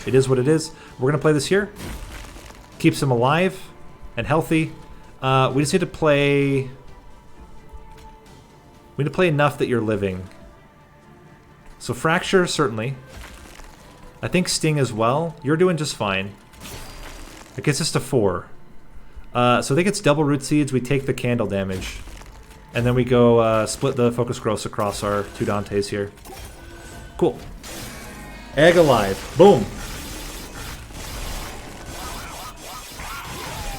it is what it is. We're going to play this here. Keeps him alive and healthy. We just need to play... We need to play enough that you're living. So Fracture, certainly. I think Sting as well. You're doing just fine. It gets us to 4. So I think it's double Root Seeds. We take the candle damage. And then we go split the Focus Growths across our 2 Dantes here. Cool. Egg alive. Boom.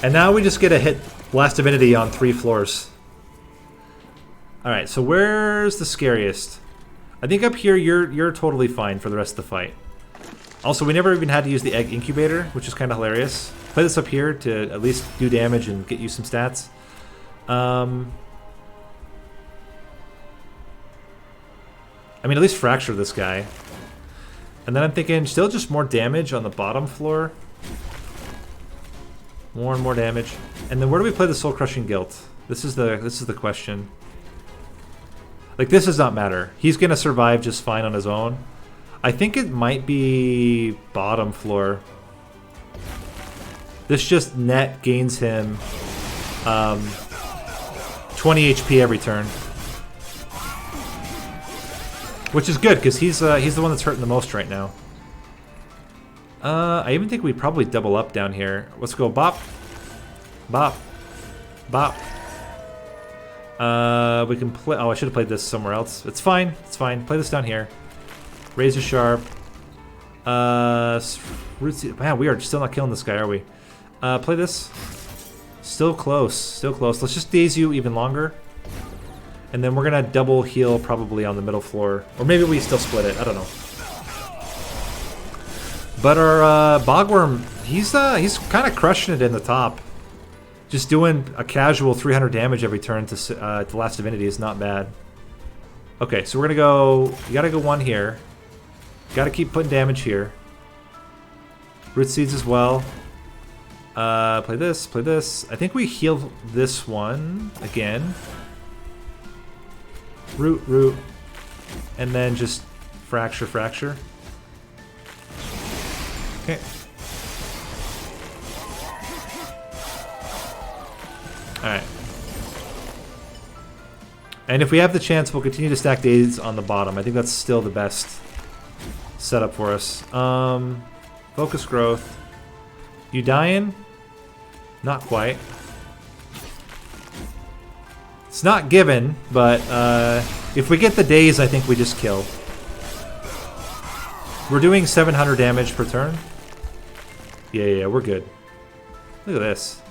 And now we just get a hit Last Divinity on 3 floors. Alright, so where's the scariest? I think up here you're totally fine for the rest of the fight. Also, we never even had to use the Egg Incubator, which is kind of hilarious. Play this up here to at least do damage and get you some stats. I mean, at least Fracture this guy. And then I'm thinking still just more damage on the bottom floor. More and more damage. And then where do we play the Soul Crushing Guilt? This is the question. Like, this does not matter. He's gonna survive just fine on his own. I think it might be bottom floor. This just net gains him 20 HP every turn. Which is good, because he's the one that's hurting the most right now. I even think we probably double up down here. Let's go bop. Bop. Bop. We can play... Oh, I should have played this somewhere else. It's fine. It's fine. Play this down here. Razor Sharp. Root Seed. Man, we are still not killing this guy, are we? Play this. Still close. Still close. Let's just daze you even longer. And then we're going to double heal probably on the middle floor. Or maybe we still split it. I don't know. But our Bogworm, he's kind of crushing it in the top. Just doing a casual 300 damage every turn to Last Divinity is not bad. Okay, so we're going to go... You got to go 1 here. Got to keep putting damage here. Root Seeds as well. Play this, play this. I think we heal this one again. Root. And then just fracture. Okay. Alright. And if we have the chance, we'll continue to stack days on the bottom. I think that's still the best setup for us. Focus growth. You dying? Not quite. It's not given, but if we get the days, I think we just kill. We're doing 700 damage per turn. Yeah, we're good. Look at this.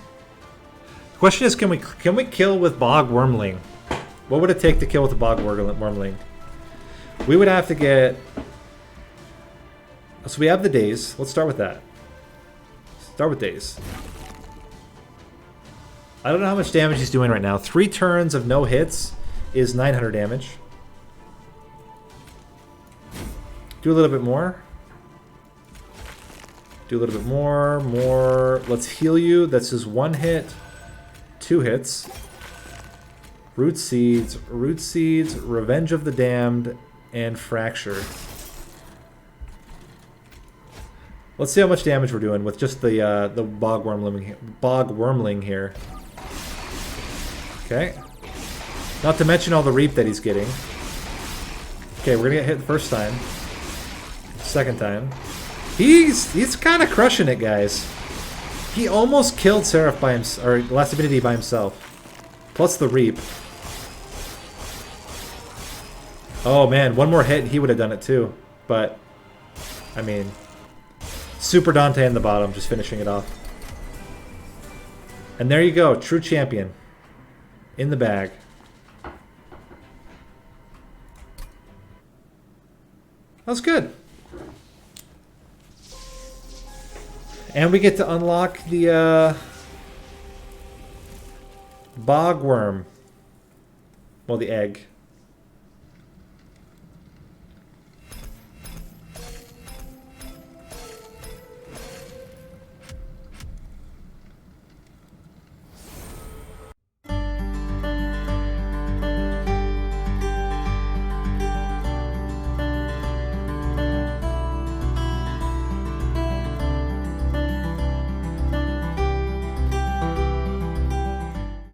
The question is, can we kill with Bog Wurmling? What would it take to kill with the Bog Wurmling? We would have to get... So we have the days. Let's start with that. Start with days. I don't know how much damage he's doing right now. 3 turns of no hits is 900 damage. Do a little bit more. Do a little bit more. More. Let's heal you. That's just 1 hit. 2 hits. Root Seeds, Revenge of the Damned, and Fracture. Let's see how much damage we're doing with just the Bog Wurmling here. Okay. Not to mention all the Reap that he's getting. Okay, we're gonna get hit the first time. Second time. He's kind of crushing it, guys. He almost killed Seraph by himself, or Last Divinity by himself. Plus the Reap. Oh man, 1 more hit and he would have done it too. But, I mean, Super Dante in the bottom, just finishing it off. And there you go, true champion. In the bag. That was good. And we get to unlock the Bog Worm. Well, the egg.